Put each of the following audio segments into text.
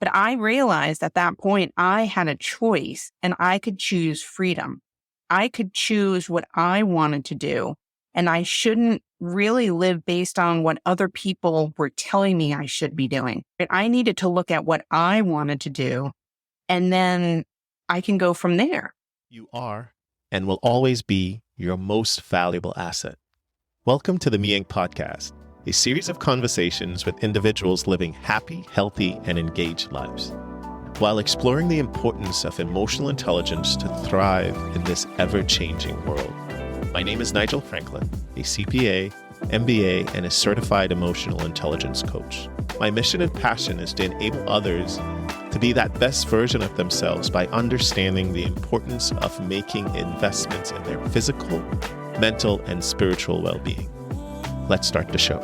But I realized at that point, I had a choice and I could choose freedom. I could choose what I wanted to do. And I shouldn't really live based on what other people were telling me I should be doing. I needed to look at what I wanted to do, and then I can go from there. You are and will always be your most valuable asset. Welcome to the Me Inc. podcast, a series of conversations with individuals living happy, healthy, and engaged lives, while exploring the importance of emotional intelligence to thrive in this ever-changing world. My name is Nigel Franklin, a CPA, MBA, and a certified emotional intelligence coach. My mission and passion is to enable others to be that best version of themselves by understanding the importance of making investments in their physical, mental, and spiritual well-being. Let's start the show.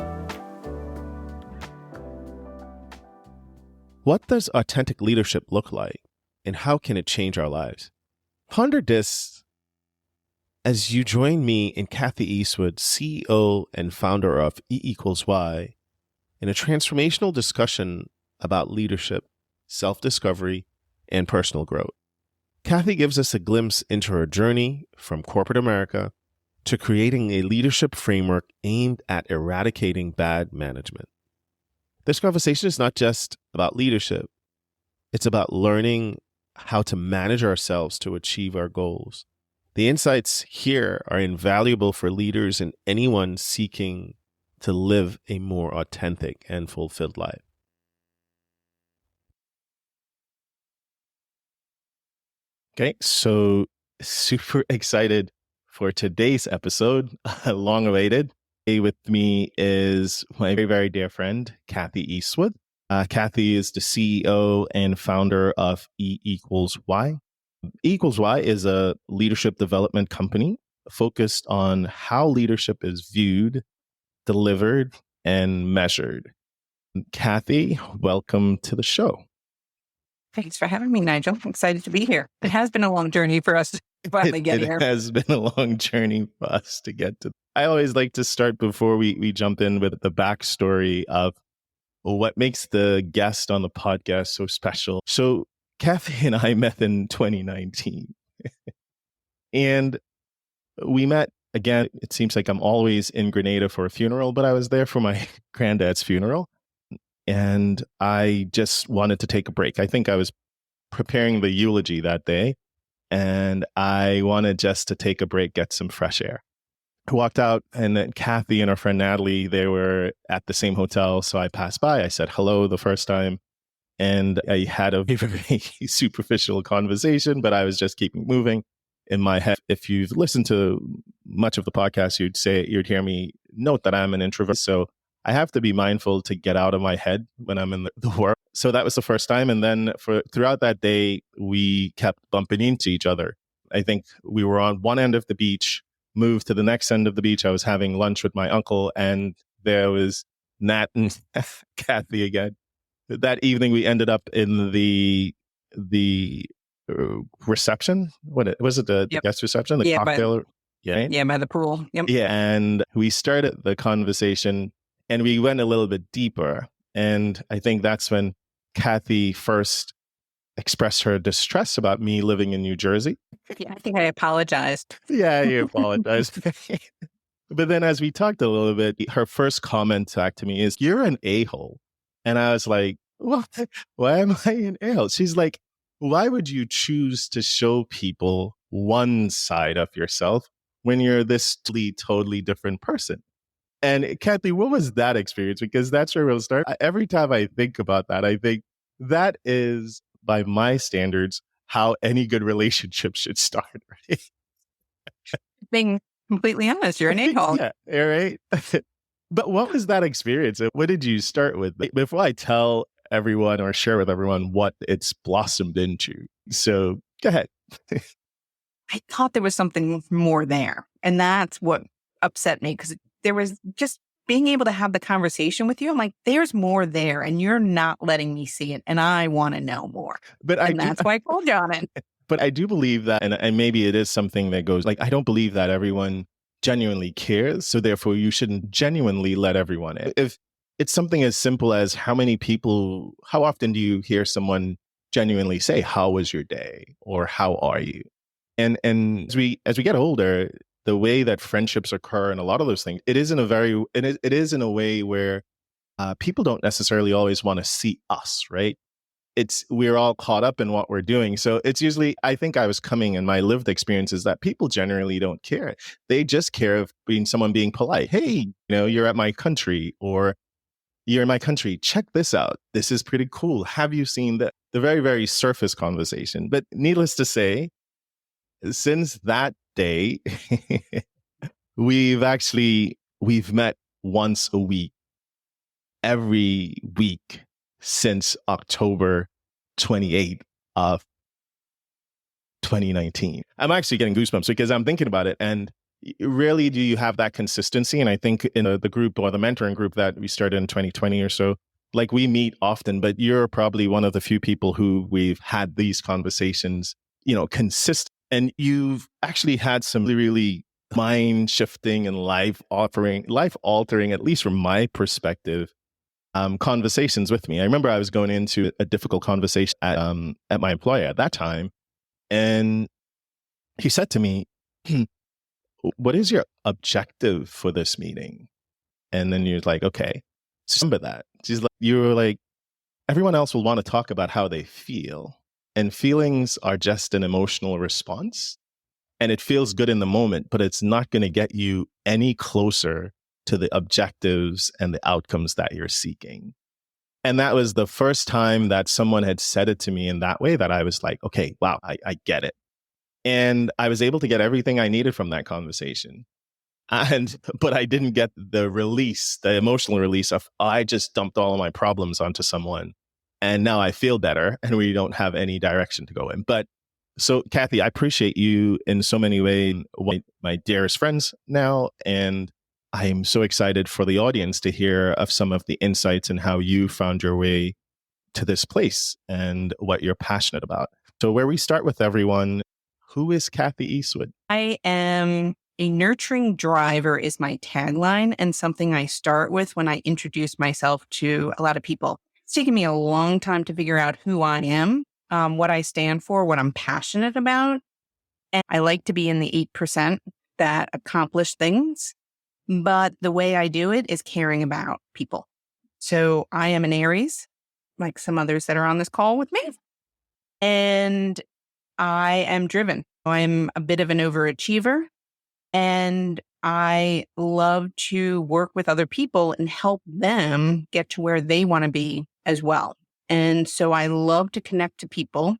What does authentic leadership look like, and how can it change our lives? Ponder this as you join me and Kathy Eastwood, CEO and founder of E=Y, in a transformational discussion about leadership, self-discovery, and personal growth. Kathy gives us a glimpse into her journey from corporate America to creating a leadership framework aimed at eradicating bad management. This conversation is not just about leadership. It's about learning how to manage ourselves to achieve our goals. The insights here are invaluable for leaders and anyone seeking to live a more authentic and fulfilled life. Okay, so super excited for today's episode, long awaited. With me is my very, very dear friend, Kathy Eastwood. Kathy is the CEO and founder of E=Y. E=Y is a leadership development company focused on how leadership is viewed, delivered, and measured. Kathy, welcome to the show. Thanks for having me, Nigel. I'm excited to be here. It has been a long journey for us to finally get here. It has been a long journey for us to get to. I always like to start before we jump in with the backstory of what makes the guest on the podcast so special. So Kathy and I met in 2019 and we met again. It seems like I'm always in Grenada for a funeral, but I was there for my granddad's funeral. And I just wanted to take a break. I think I was preparing the eulogy that day, and I wanted just to take a break, get some fresh air. I walked out, and then Kathy and her friend Natalie, they were at the same hotel. So I passed by. I said hello the first time, and I had a very superficial conversation, but I was just keeping moving in my head. If you've listened to much of the podcast, you'd hear me note that I'm an introvert. So I have to be mindful to get out of my head when I'm in the work. So that was the first time. And then throughout that day, we kept bumping into each other. I think we were on one end of the beach, moved to the next end of the beach. I was having lunch with my uncle, and there was Nat and Kathy again. That evening, we ended up in the reception. What was it? The guest reception? The cocktail? By the pool. Yep. Yeah. And we started the conversation, and we went a little bit deeper. And I think that's when Kathy first expressed her distress about me living in New Jersey. Yeah, I think I apologized. Yeah, you apologized. But then as we talked a little bit, her first comment back to me is, "You're an a-hole." And I was like, "What? Why am I an a-hole?" She's like, "Why would you choose to show people one side of yourself when you're this totally different person?" And Kathy, what was that experience? Because that's where we'll start. Every time I think about that, I think that is, by my standards, how any good relationship should start, right? Being completely honest, you're an a-hole. Yeah, all right. But what was that experience? What did you start with? Before I tell everyone or share with everyone what it's blossomed into. So go ahead. I thought there was something more there. And that's what upset me, because there was just being able to have the conversation with you. I'm like, there's more there, and you're not letting me see it. And I want to know more. That's why I called you on it. But I do believe that, and maybe it is something that goes, like, I don't believe that everyone genuinely cares. So therefore, you shouldn't genuinely let everyone in. it's something as simple as how often do you hear someone genuinely say, "How was your day?" or "How are you?" And as we get older, the way that friendships occur and a lot of those things, it is in a way where people don't necessarily always want to see us, right? We're all caught up in what we're doing. So it's usually, I think I was coming in my lived experience is that people generally don't care. They just care of someone being polite. Hey, you're at my country, or you're in my country. Check this out. This is pretty cool. Have you seen the very, very surface conversation? But needless to say, since that day, we've met once a week, every week since October 28th of 2019. I'm actually getting goosebumps because I'm thinking about it. And rarely do you have that consistency. And I think in the group or the mentoring group that we started in 2020 or so, like we meet often, but you're probably one of the few people who we've had these conversations, consistent. And you've actually had some really mind shifting and life altering, at least from my perspective, conversations with me. I remember I was going into a difficult conversation at my employer at that time. And he said to me, "What is your objective for this meeting?" And then you're like, okay, so remember that. You were like, everyone else will want to talk about how they feel. And feelings are just an emotional response. And it feels good in the moment, but it's not going to get you any closer to the objectives and the outcomes that you're seeking. And that was the first time that someone had said it to me in that way that I was like, okay, wow, I get it. And I was able to get everything I needed from that conversation. But I didn't get the emotional release of, I just dumped all of my problems onto someone. And now I feel better and we don't have any direction to go in. But so, Kathy, I appreciate you in so many ways, my dearest friends now. And I'm so excited for the audience to hear of some of the insights and how you found your way to this place and what you're passionate about. So where we start with everyone, who is Kathy Eastwood? I am a nurturing driver is my tagline, and something I start with when I introduce myself to a lot of people. It's taken me a long time to figure out who I am, what I stand for, what I'm passionate about. And I like to be in the 8% that accomplish things. But the way I do it is caring about people. So I am an Aries, like some others that are on this call with me. And I am driven. I'm a bit of an overachiever. And I love to work with other people and help them get to where they want to be as well. And so I love to connect to people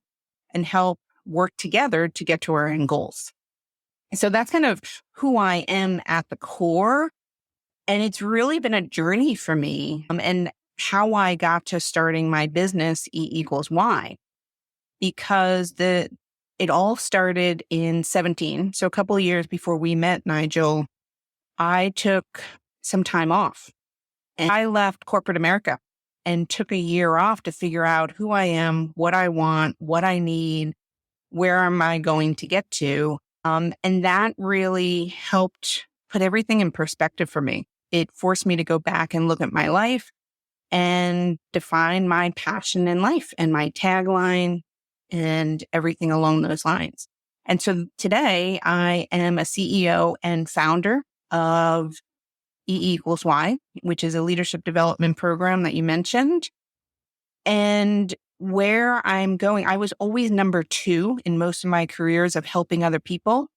and help work together to get to our end goals. So that's kind of who I am at the core. And it's really been a journey for me and how I got to starting my business, E=Y, because it all started in 17. So a couple of years before we met, Nigel, I took some time off and I left corporate America and took a year off to figure out who I am, what I want, what I need, where am I going to get to? And that really helped put everything in perspective for me. It forced me to go back and look at my life and define my passion in life and my tagline and everything along those lines. And so today I am a CEO and founder of E=Y, which is a leadership development program that you mentioned. And where I'm going, I was always number 2 in most of my careers of helping other people.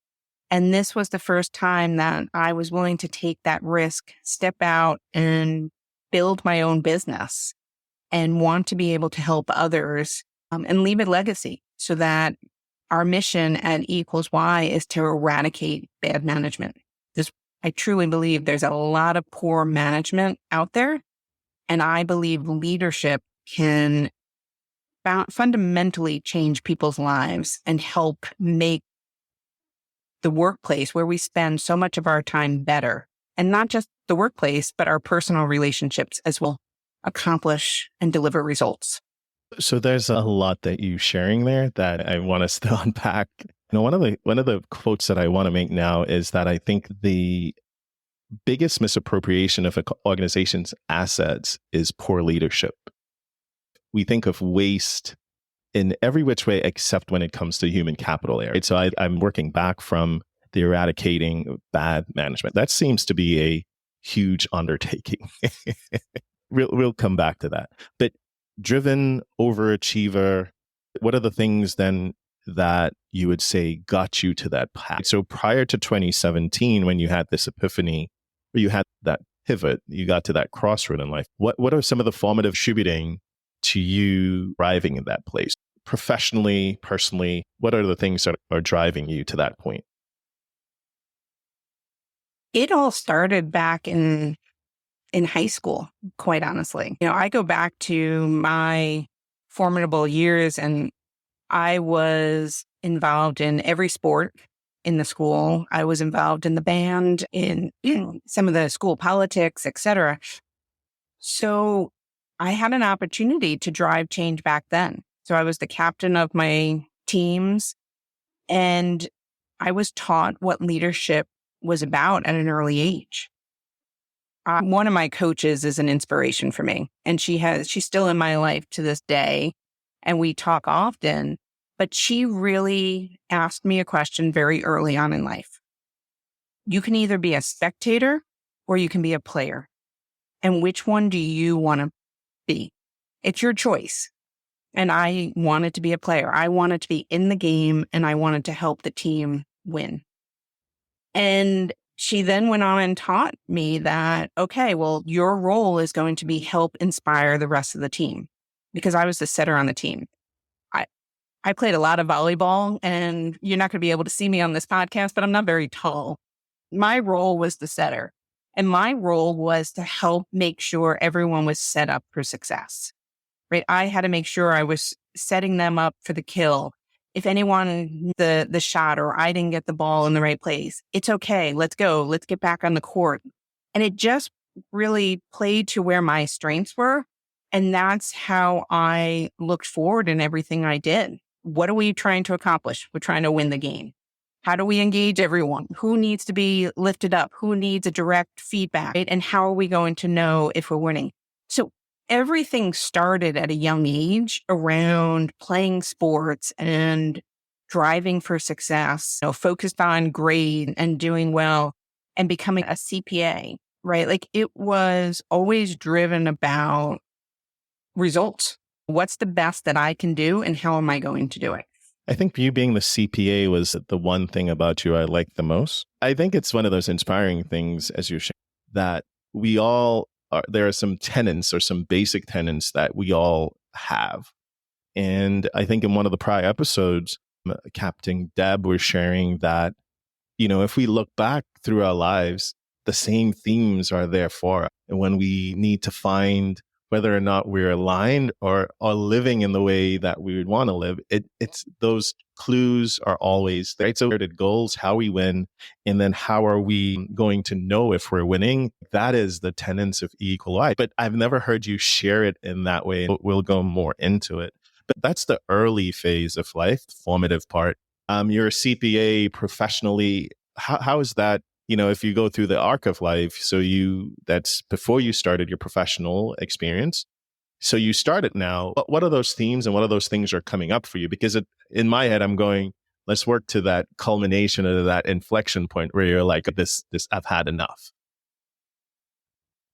And this was the first time that I was willing to take that risk, step out and build my own business and want to be able to help others and leave a legacy so that our mission at E=Y is to eradicate bad management. I truly believe there's a lot of poor management out there. And I believe leadership can fundamentally change people's lives and help make the workplace where we spend so much of our time better. And not just the workplace, but our personal relationships as well, accomplish and deliver results. So there's a lot that you sharing there that I want us to unpack. One of the quotes that I want to make now is that I think the biggest misappropriation of an organization's assets is poor leadership. We think of waste in every which way except when it comes to human capital area. Right? So I'm working back from the eradicating bad management. That seems to be a huge undertaking. We'll come back to that. But driven, overachiever, what are the things then that you would say got you to that path? So prior to 2017, when you had this epiphany, or you had that pivot, you got to that crossroad in life, what are some of the formative contributing to you arriving in that place? Professionally, personally, what are the things that are driving you to that point? It all started back in high school, quite honestly. I go back to my formidable years, and I was involved in every sport in the school. I was involved in the band, in some of the school politics, etc. So I had an opportunity to drive change back then. So I was the captain of my teams, and I was taught what leadership was about at an early age. One of my coaches is an inspiration for me, and she's still in my life to this day, and we talk often, but she really asked me a question very early on in life. You can either be a spectator or you can be a player. And which one do you want to be? It's your choice. And I wanted to be a player. I wanted to be in the game, and I wanted to help the team win. And she then went on and taught me that, okay, well, your role is going to be help inspire the rest of the team, because I was the setter on the team. I played a lot of volleyball, and you're not going to be able to see me on this podcast, but I'm not very tall. My role was the setter, and my role was to help make sure everyone was set up for success, right? I had to make sure I was setting them up for the kill. If anyone, the shot, or I didn't get the ball in the right place, it's okay. Let's go. Let's get back on the court. And it just really played to where my strengths were. And that's how I looked forward in everything I did. What are we trying to accomplish? We're trying to win the game. How do we engage everyone? Who needs to be lifted up? Who needs a direct feedback? Right? And how are we going to know if we're winning? So everything started at a young age around playing sports and driving for success, focused on grade and doing well and becoming a CPA, right? Like, it was always driven about results. What's the best that I can do, and how am I going to do it? I think you being the CPA was the one thing about you I like the most. I think it's one of those inspiring things, as you're sharing, that we all there are some tenets or some basic tenets that we all have. And I think in one of the prior episodes, Captain Deb was sharing that, if we look back through our lives, the same themes are there for us. And when we need to find whether or not we're aligned or are living in the way that we would want to live, it's those clues are always there. So goals, how we win, and then how are we going to know if we're winning? That is the tenets of equal life. But I've never heard you share it in that way. We'll go more into it. But that's the early phase of life, the formative part. You're a CPA professionally. How is that? If you go through the arc of life, that's before you started your professional experience. So you start it now. What are those themes and what are those things are coming up for you? Because in my head, I'm going, let's work to that culmination of that inflection point where you're like, this, I've had enough.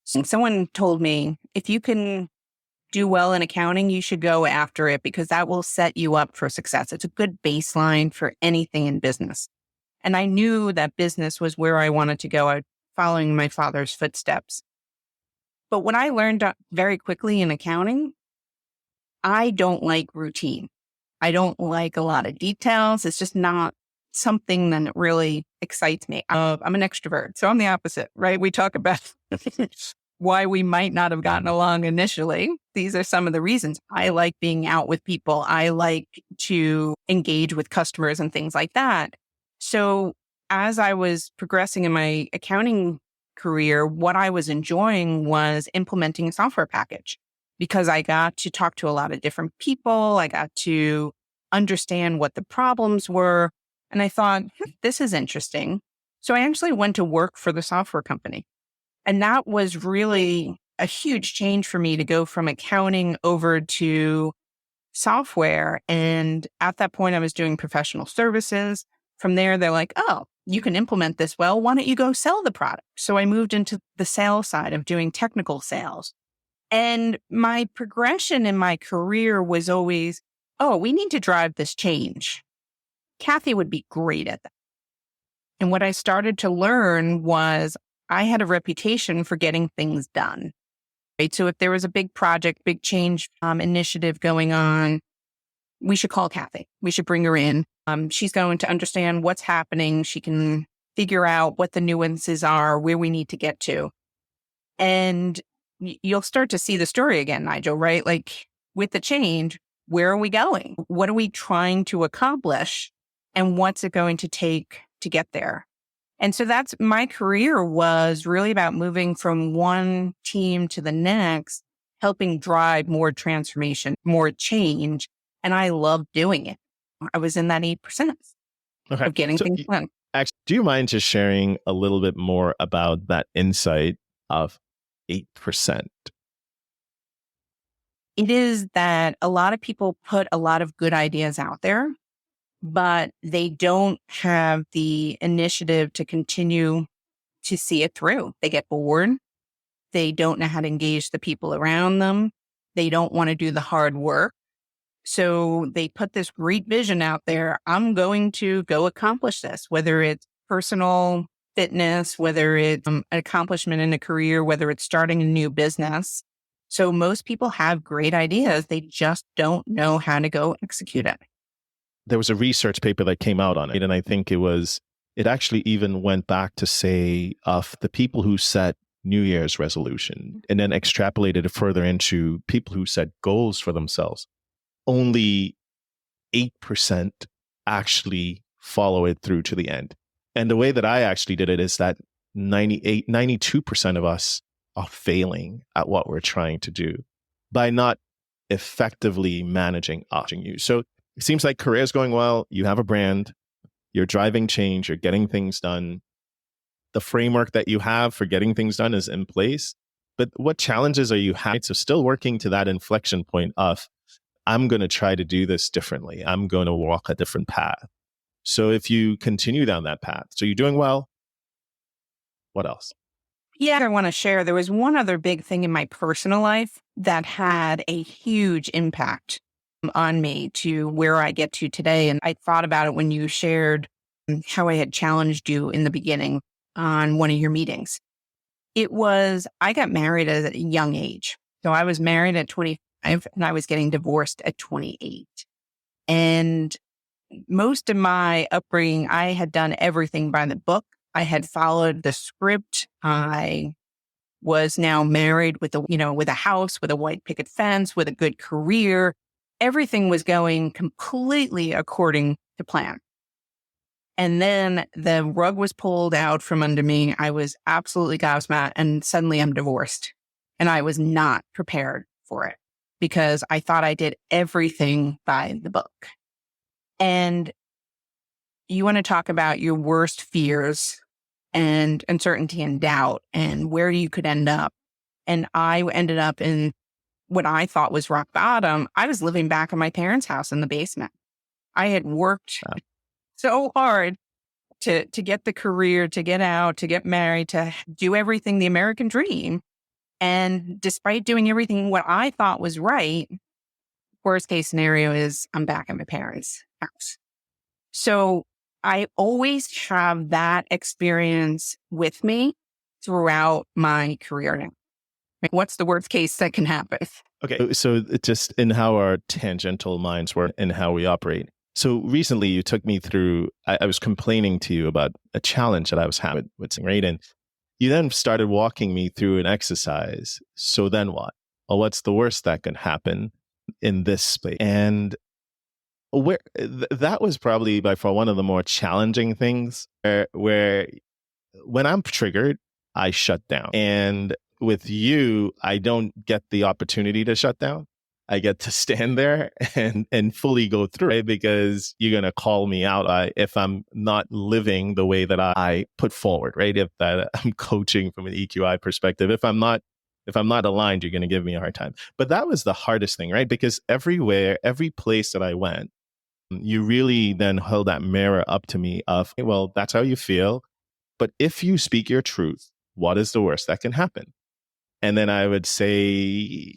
Someone told me, if you can do well in accounting, you should go after it, because that will set you up for success. It's a good baseline for anything in business. And I knew that business was where I wanted to go, following my father's footsteps. But what I learned very quickly in accounting, I don't like routine. I don't like a lot of details. It's just not something that really excites me. I'm an extrovert, so I'm the opposite, right? We talk about why we might not have gotten along initially. These are some of the reasons. I like being out with people. I like to engage with customers and things like that. So as I was progressing in my accounting career, what I was enjoying was implementing a software package, because I got to talk to a lot of different people. I got to understand what the problems were. And I thought, this is interesting. So I actually went to work for the software company. And that was really a huge change for me to go from accounting over to software. And at that point, I was doing professional services. From there, they're like, oh, you can implement this well. Why don't you go sell the product? So I moved into the sales side of doing technical sales. And my progression in my career was always, oh, we need to drive this change. Kathy would be great at that. And what I started to learn was I had a reputation for getting things done. Right? So if there was a big project, big change initiative going on, we should call Kathy. We should bring her in. She's going to understand what's happening. She can figure out what the nuances are, where we need to get to. And you'll start to see the story again, Nigel, right? Like with the change, where are we going? What are we trying to accomplish? And what's it going to take to get there? And so that's my career was really about moving from one team to the next, helping drive more transformation, more change. And I loved doing it. I was in that 8% of getting So things done. actually, do you mind just sharing a little bit more about that insight of 8%? It is that a lot of people put a lot of good ideas out there, but they don't have the initiative to continue to see it through. They get bored. They don't know how to engage the people around them. They don't want to do the hard work. So they put this great vision out there. I'm going to go accomplish this, whether it's personal fitness, whether it's an accomplishment in a career, whether it's starting a new business. So most people have great ideas. They just don't know how to go execute it. There was a research paper that came out on it. And I think it actually even went back to say of the people who set New Year's resolution and then extrapolated it further into people who set goals for themselves. Only 8% actually follow it through to the end. And the way that I actually did it is that 92% of us are failing at what we're trying to do by not effectively managing you. So it seems like career's going well. You have a brand, you're driving change, you're getting things done. The framework that you have for getting things done is in place. But what challenges are you having? So still working to that inflection point of, I'm going to try to do this differently. I'm going to walk a different path. So if you continue down that path, so you're doing well, what else? Yeah, I want to share. There was one other big thing in my personal life that had a huge impact on me to where I get to today. And I thought about it when you shared how I had challenged you in the beginning on one of your meetings. It was, I got married at a young age. So I was married at 25 and I was getting divorced at 28. And most of my upbringing, I had done everything by the book. I had followed the script. I was now married with with a house, with a white picket fence, with a good career. Everything was going completely according to plan. And then the rug was pulled out from under me. I was absolutely gobsmacked, and suddenly I'm divorced. And I was not prepared for it because I thought I did everything by the book. And you want to talk about your worst fears and uncertainty and doubt and where you could end up. And I ended up in what I thought was rock bottom. I was living back in my parents' house in the basement. I had worked so hard to get the career, to get out, to get married, to do everything the American dream. And despite doing everything what I thought was right, worst case scenario is I'm back at my parents' house. So I always have that experience with me throughout my career now. What's the worst case that can happen? Okay, so it's just in how our tangential minds work and how we operate. So recently you took me through, I was complaining to you about a challenge that I was having with right? And you then started walking me through an exercise. So then what? Well, what's the worst that can happen in this space? And that was probably by far one of the more challenging things where when I'm triggered, I shut down. And with you, I don't get the opportunity to shut down. I get to stand there and fully go through it, because you're going to call me out if I'm not living the way that I put forward, right? If that I'm coaching from an EQI perspective, if I'm not aligned, you're going to give me a hard time. But that was the hardest thing, right? Because every place that I went, you really then held that mirror up to me of, well, that's how you feel. But if you speak your truth, what is the worst that can happen? And then I would say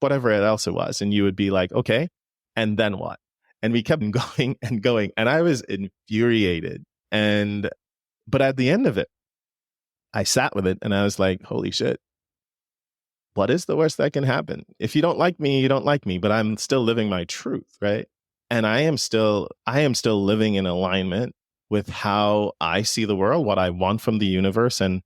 whatever else it was. And you would be like, okay, and then what? And we kept going and going. And I was infuriated. But at the end of it, I sat with it and I was like, holy shit, what is the worst that can happen? If you don't like me, you don't like me, but I'm still living my truth, right? And I am still living in alignment with how I see the world, what I want from the universe, and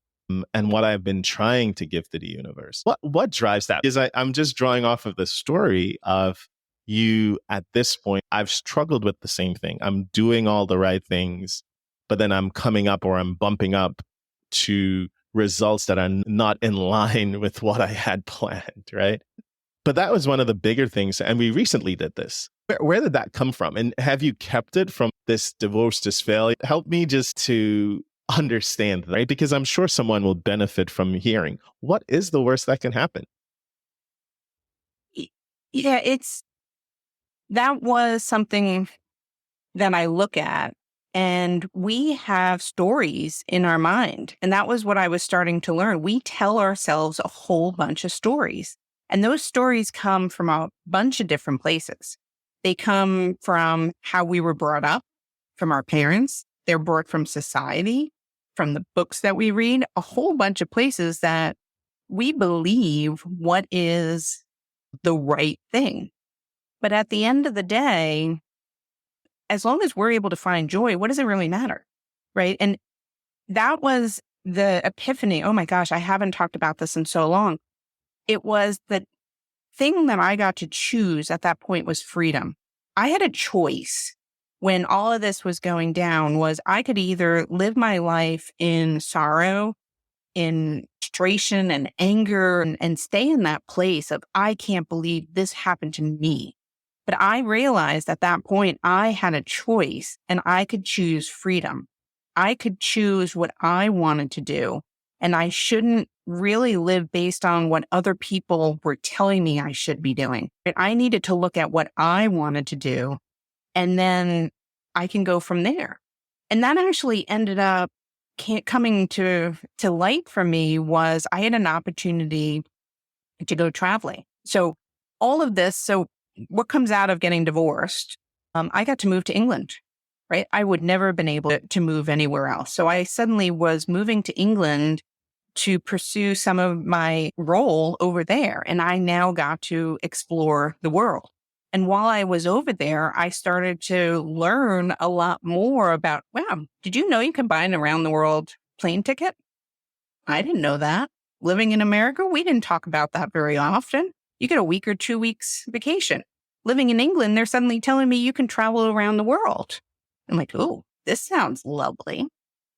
what I've been trying to give to the universe. What drives that? Is I'm just drawing off of the story of you at this point. I've struggled with the same thing. I'm doing all the right things, but then I'm coming up or I'm bumping up to results that are not in line with what I had planned, right? But that was one of the bigger things. And we recently did this. Where did that come from? And have you kept it from this divorce to failure? Help me just to understand, right? Because I'm sure someone will benefit from hearing what is the worst that can happen. Yeah, that was something that I look at, and we have stories in our mind. And that was what I was starting to learn. We tell ourselves a whole bunch of stories, and those stories come from a bunch of different places. They come from how we were brought up, from our parents. They're brought from society, from the books that we read, a whole bunch of places that we believe what is the right thing. But at the end of the day, as long as we're able to find joy, what does it really matter? Right. And that was the epiphany. Oh my gosh, I haven't talked about this in so long. It was the thing that I got to choose at that point was freedom. I had a choice when all of this was going down. Was I could either live my life in sorrow, in frustration and anger, and stay in that place of, I can't believe this happened to me. But I realized at that point, I had a choice and I could choose freedom. I could choose what I wanted to do. And I shouldn't really live based on what other people were telling me I should be doing. I needed to look at what I wanted to do, and then I can go from there. And that actually ended up coming to light for me. Was I had an opportunity to go traveling. So all of this, so what comes out of getting divorced, I got to move to England, right? I would never have been able to move anywhere else. So I suddenly was moving to England to pursue some of my role over there. And I now got to explore the world. And while I was over there, I started to learn a lot more about, wow, did you know you can buy an around the world plane ticket? I didn't know that. Living in America, we didn't talk about that very often. You get a week or 2 weeks vacation. Living in England, they're suddenly telling me you can travel around the world. I'm like, oh, this sounds lovely.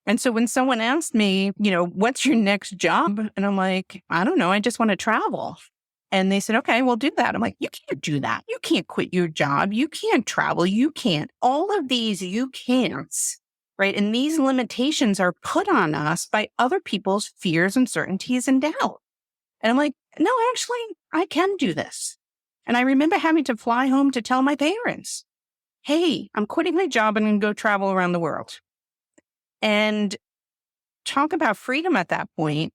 And so when someone asked me, what's your next job? And I'm like, I don't know. I just want to travel. And they said, okay, we'll do that. I'm like, you can't do that. You can't quit your job. You can't travel. You can't. All of these you can't, right? And these limitations are put on us by other people's fears, uncertainties, and doubt. And I'm like, no, actually, I can do this. And I remember having to fly home to tell my parents, hey, I'm quitting my job and I'm going to go travel around the world. And talk about freedom at that point.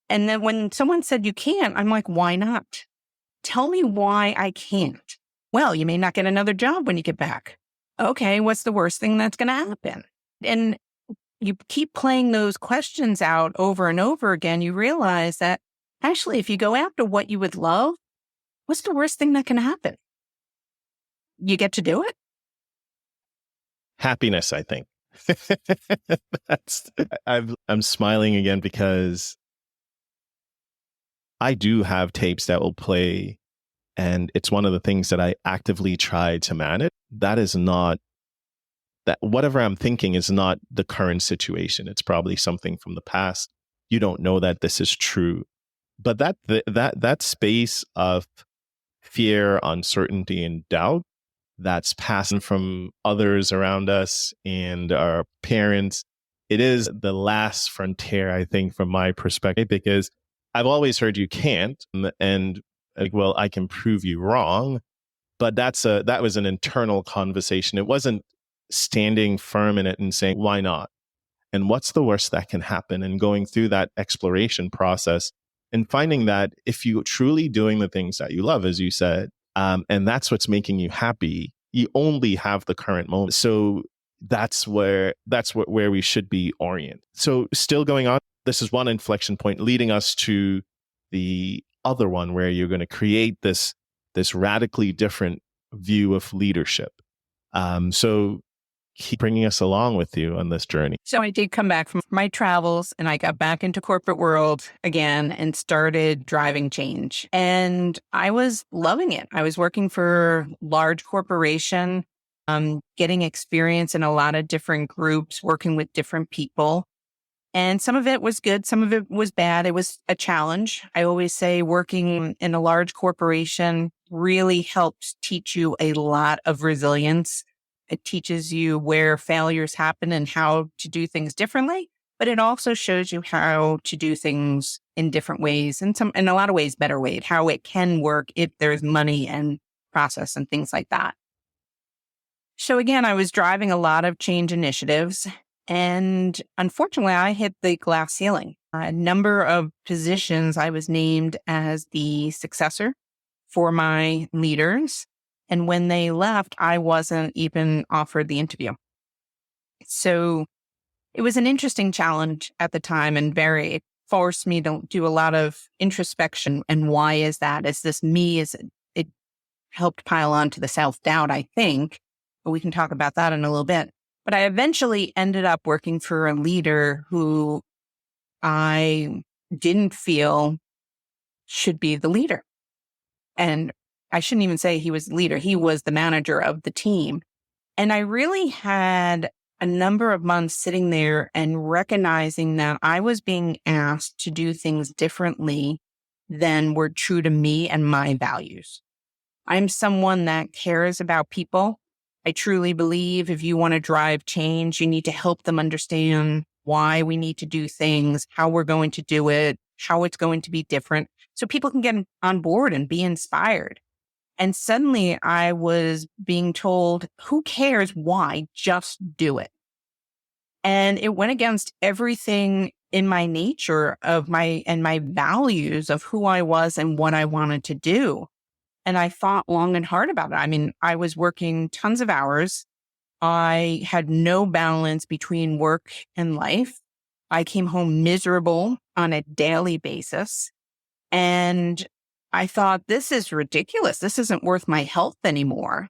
And then when someone said you can't, I'm like, why not? Tell me why I can't. Well, you may not get another job when you get back. Okay, what's the worst thing that's going to happen? And you keep playing those questions out over and over again. You realize that actually, if you go after what you would love, what's the worst thing that can happen? You get to do it? Happiness, I think. I'm smiling again because I do have tapes that will play, and it's one of the things that I actively try to manage. That is not that whatever I'm thinking is not the current situation. It's probably something from the past. You don't know that this is true, but that space of fear, uncertainty, and doubt that's passing from others around us and our parents. It is the last frontier, I think, from my perspective, because I've always heard you can't, and like, well, I can prove you wrong. But that was an internal conversation. It wasn't standing firm in it and saying, why not? And what's the worst that can happen? And going through that exploration process and finding that if you're truly doing the things that you love, as you said, and that's what's making you happy, you only have the current moment. So where we should be oriented. So still going on, this is one inflection point leading us to the other one where you're going to create this radically different view of leadership. So keep bringing us along with you on this journey. So I did come back from my travels and I got back into corporate world again and started driving change. And I was loving it. I was working for large corporation, getting experience in a lot of different groups, working with different people. And some of it was good. Some of it was bad. It was a challenge. I always say working in a large corporation really helps teach you a lot of resilience. It teaches you where failures happen and how to do things differently, but it also shows you how to do things in different ways, and in a lot of ways, better ways, how it can work if there's money and process and things like that. So again, I was driving a lot of change initiatives, and unfortunately, I hit the glass ceiling. A number of positions I was named as the successor for my leaders. And when they left, I wasn't even offered the interview. So it was an interesting challenge at the time, and it forced me to do a lot of introspection. And why is that? Is this me? It helped pile on to the self-doubt, I think. But we can talk about that in a little bit. But I eventually ended up working for a leader who I didn't feel should be the leader. And I shouldn't even say he was the leader. He was the manager of the team. And I really had a number of months sitting there and recognizing that I was being asked to do things differently than were true to me and my values. I'm someone that cares about people. I truly believe if you want to drive change, you need to help them understand why we need to do things, how we're going to do it, how it's going to be different, so people can get on board and be inspired. And suddenly I was being told, who cares why? Just do it. And it went against everything in my nature and my values of who I was and what I wanted to do. And I thought long and hard about it. I mean, I was working tons of hours. I had no balance between work and life. I came home miserable on a daily basis. And I thought, this is ridiculous. This isn't worth my health anymore.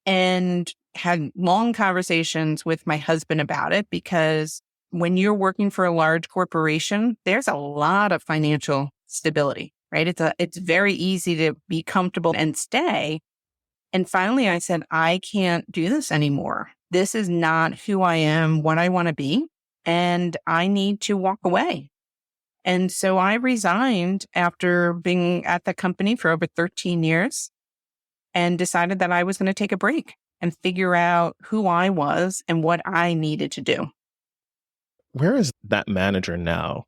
And had long conversations with my husband about it, because when you're working for a large corporation, there's a lot of financial stability, right? It's very easy to be comfortable and stay. And finally I said, I can't do this anymore. This is not who I am, what I want to be, and I need to walk away. And so I resigned after being at the company for over 13 years and decided that I was going to take a break and figure out who I was and what I needed to do. Where is that manager now?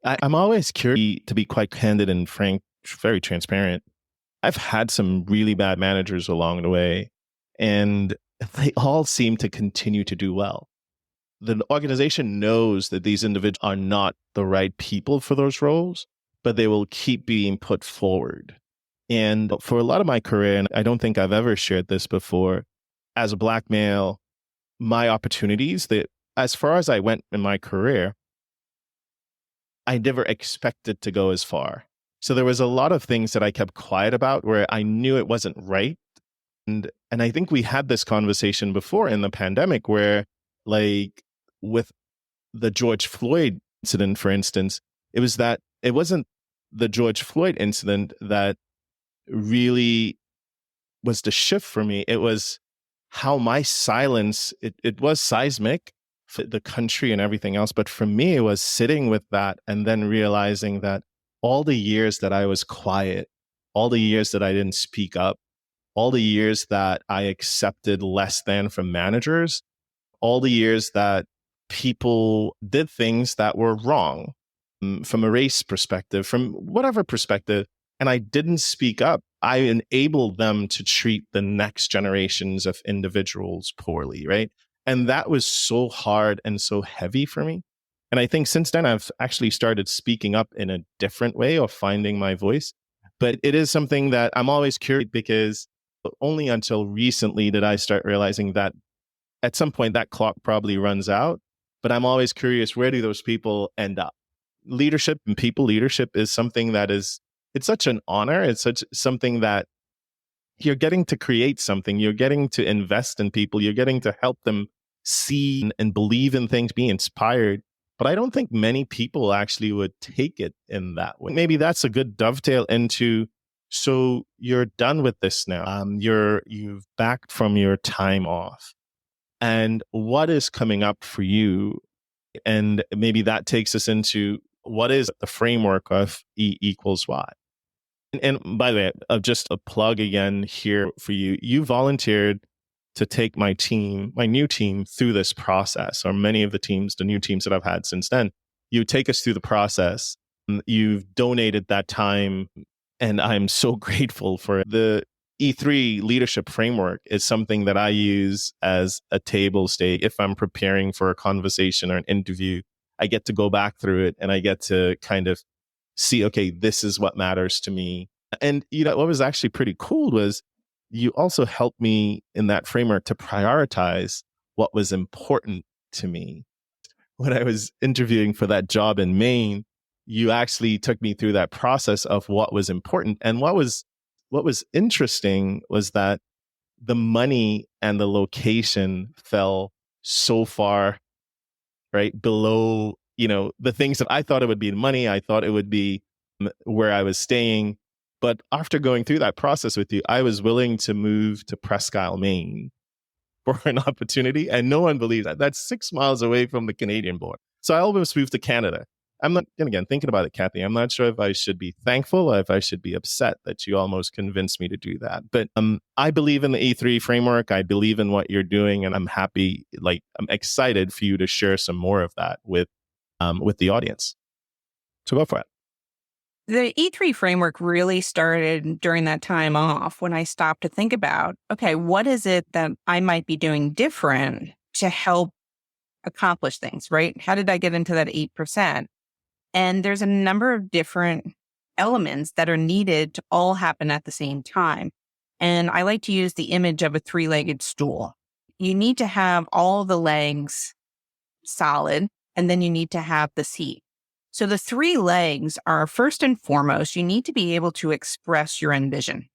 I'm always curious, to be quite candid and frank, very transparent. I've had some really bad managers along the way, and they all seem to continue to do well. The organization knows that these individuals are not the right people for those roles, but they will keep being put forward. And for a lot of my career, and I don't think I've ever shared this before, as a Black male, my opportunities, that as far as I went in my career, I never expected to go as far. So there was a lot of things that I kept quiet about where I knew it wasn't right. And I think we had this conversation before in the pandemic where, like, with the George Floyd incident, for instance, it wasn't the George Floyd incident that really was the shift for me. It was how my silence, it was seismic for the country and everything else. But for me, it was sitting with that and then realizing that all the years that I was quiet all the years that I didn't speak up, all the years that I accepted less than from managers, all the years that people did things that were wrong from a race perspective, from whatever perspective, and I didn't speak up, I enabled them to treat the next generations of individuals poorly, right? And that was so hard and so heavy for me. And I think since then, I've actually started speaking up in a different way of finding my voice. But it is something that I'm always curious, because only until recently did I start realizing that at some point that clock probably runs out. But I'm always curious, where do those people end up? Leadership and people leadership is something that it's such an honor. It's such something that you're getting to create something. You're getting to invest in people. You're getting to help them see and believe in things, be inspired. But I don't think many people actually would take it in that way. Maybe that's a good dovetail into, so you're done with this now. You've backed from your time off. And what is coming up for you? And maybe that takes us into, what is the framework of E equals Y? And by the way, just a plug again here for you. You volunteered to take my team, my new team, through this process, or many of the teams, the new teams that I've had since then. You take us through the process. You've donated that time, and I'm so grateful for it. The E3 leadership framework is something that I use as a table stake. If I'm preparing for a conversation or an interview, I get to go back through it and I get to kind of see, okay, this is what matters to me. And what was actually pretty cool was you also helped me in that framework to prioritize what was important to me. When I was interviewing for that job in Maine, you actually took me through that process of what was important. And what was interesting was that the money and the location fell so far right below, the things that I thought it would be money. I thought it would be where I was staying. But after going through that process with you, I was willing to move to Presque Isle, Maine for an opportunity. And no one believes that. That's 6 miles away from the Canadian border. So I almost moved to Canada. I'm not, and again, thinking about it, Kathy, I'm not sure if I should be thankful or if I should be upset that you almost convinced me to do that. But I believe in the E3 framework. I believe in what you're doing, and I'm happy, I'm excited for you to share some more of that with the audience. So go for it. The E3 framework really started during that time off, when I stopped to think about, okay, what is it that I might be doing different to help accomplish things, right? How did I get into that 8%? And there's a number of different elements that are needed to all happen at the same time. And I like to use the image of a 3-legged stool. You need to have all the legs solid, and then you need to have the seat. So the 3 legs are, first and foremost, you need to be able to express your end vision.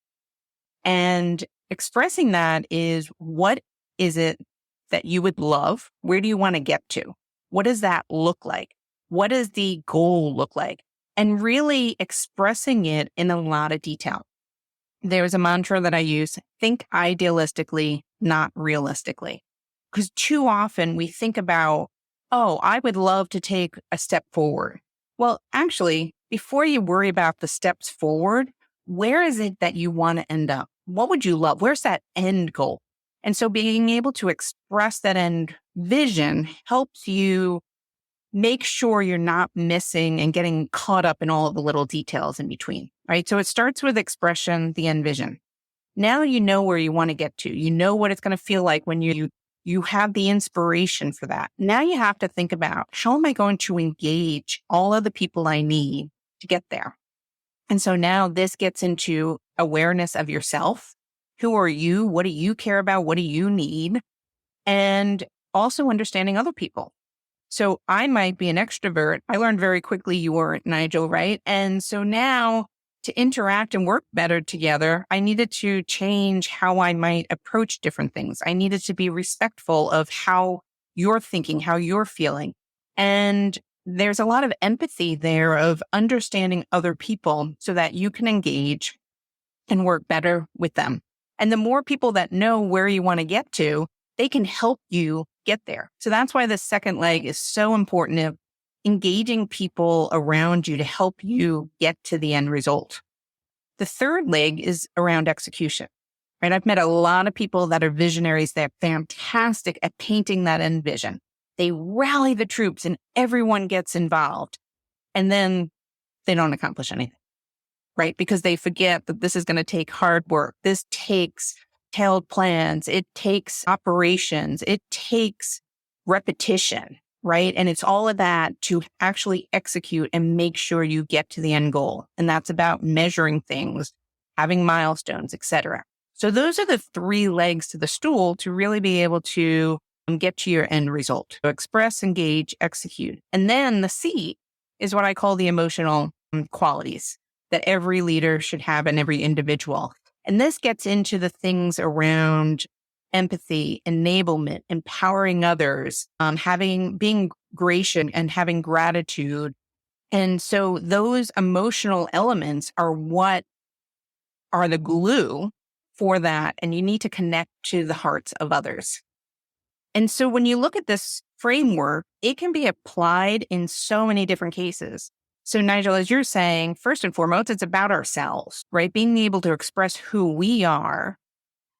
And expressing that is, what is it that you would love? Where do you want to get to? What does that look like? What does the goal look like? And really expressing it in a lot of detail. There's a mantra that I use: think idealistically, not realistically. Because too often we think about, oh, I would love to take a step forward. Well, actually, before you worry about the steps forward, where is it that you want to end up? What would you love? Where's that end goal? And so being able to express that end vision helps you make sure you're not missing and getting caught up in all of the little details in between, right? So it starts with expression, the end vision. Now you know where you want to get to. You know what it's going to feel like when you have the inspiration for that. Now you have to think about, how am I going to engage all of the people I need to get there? And so now this gets into awareness of yourself. Who are you? What do you care about? What do you need? And also understanding other people. So I might be an extrovert. I learned very quickly you weren't, Nigel, right? And so now to interact and work better together, I needed to change how I might approach different things. I needed to be respectful of how you're thinking, how you're feeling. And there's a lot of empathy there of understanding other people so that you can engage and work better with them. And the more people that know where you want to get to, they can help you get there. So that's why the second leg is so important, of engaging people around you to help you get to the end result. The third leg is around execution, right? I've met a lot of people that are visionaries. They're fantastic at painting that end vision. They rally the troops and everyone gets involved. And then they don't accomplish anything, right? Because they forget that this is going to take hard work. This takes detailed plans. It takes operations. It takes repetition, right? And it's all of that to actually execute and make sure you get to the end goal. And that's about measuring things, having milestones, et cetera. So those are the three legs to the stool to really be able to get to your end result. So express, engage, execute. And then the C is what I call the emotional qualities that every leader should have and every individual. And this gets into the things around empathy, enablement, empowering others, being gracious and having gratitude. And so those emotional elements are what are the glue for that. And you need to connect to the hearts of others. And so when you look at this framework, it can be applied in so many different cases. So Nigel, as you're saying, first and foremost, it's about ourselves, right? Being able to express who we are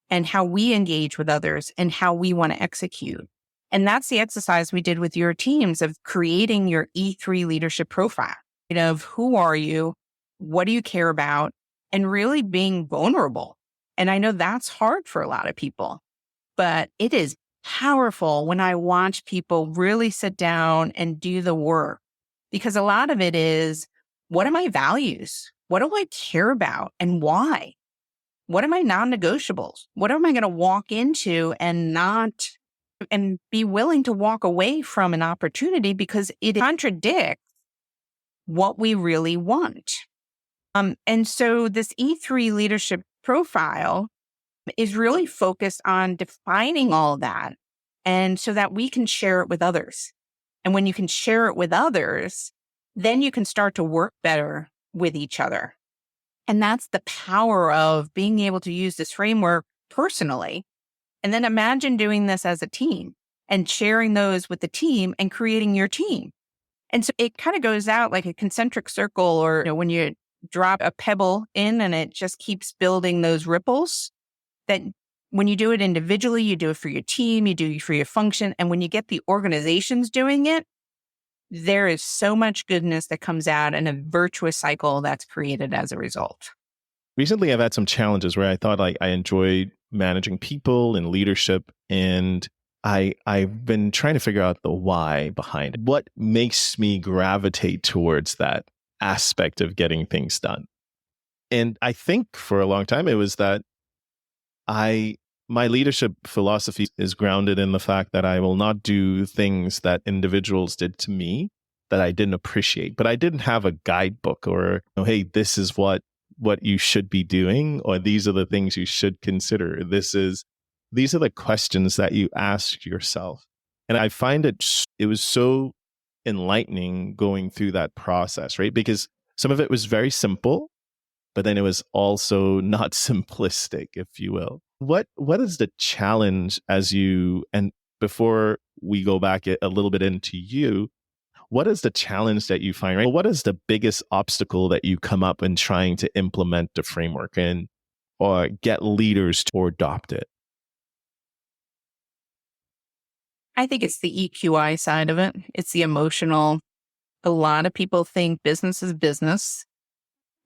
and how we engage with others and how we want to execute. And that's the exercise we did with your teams of creating your E3 leadership profile, of who are you? What do you care about? And really being vulnerable. And I know that's hard for a lot of people, but it is powerful when I watch people really sit down and do the work. Because a lot of it is, what are my values? What do I care about and why? What are my non-negotiables? What am I going to walk into and be willing to walk away from an opportunity because it contradicts what we really want? And so this E3 leadership profile is really focused on defining all that, and so that we can share it with others. And when you can share it with others, then you can start to work better with each other. And that's the power of being able to use this framework personally. And then imagine doing this as a team and sharing those with the team and creating your team. And so it kind of goes out like a concentric circle, or when you drop a pebble in and it just keeps building those ripples, that when you do it individually, you do it for your team, you do it for your function. And when you get the organizations doing it, there is so much goodness that comes out and a virtuous cycle that's created as a result. Recently, I've had some challenges where I thought I enjoyed managing people and leadership. And I've been trying to figure out the why behind it. What makes me gravitate towards that aspect of getting things done? And I think for a long time, it was that my leadership philosophy is grounded in the fact that I will not do things that individuals did to me that I didn't appreciate. But I didn't have a guidebook or, hey, this is what you should be doing, or these are the things you should consider. These are the questions that you ask yourself. And I find it was so enlightening going through that process, right? Because some of it was very simple, but then it was also not simplistic, if you will. What is the challenge and before we go back a little bit into you, what is the challenge that you find, right? What is the biggest obstacle that you come up in trying to implement the framework or get leaders to adopt it? I think it's the EQI side of it. It's the emotional. A lot of people think business is business,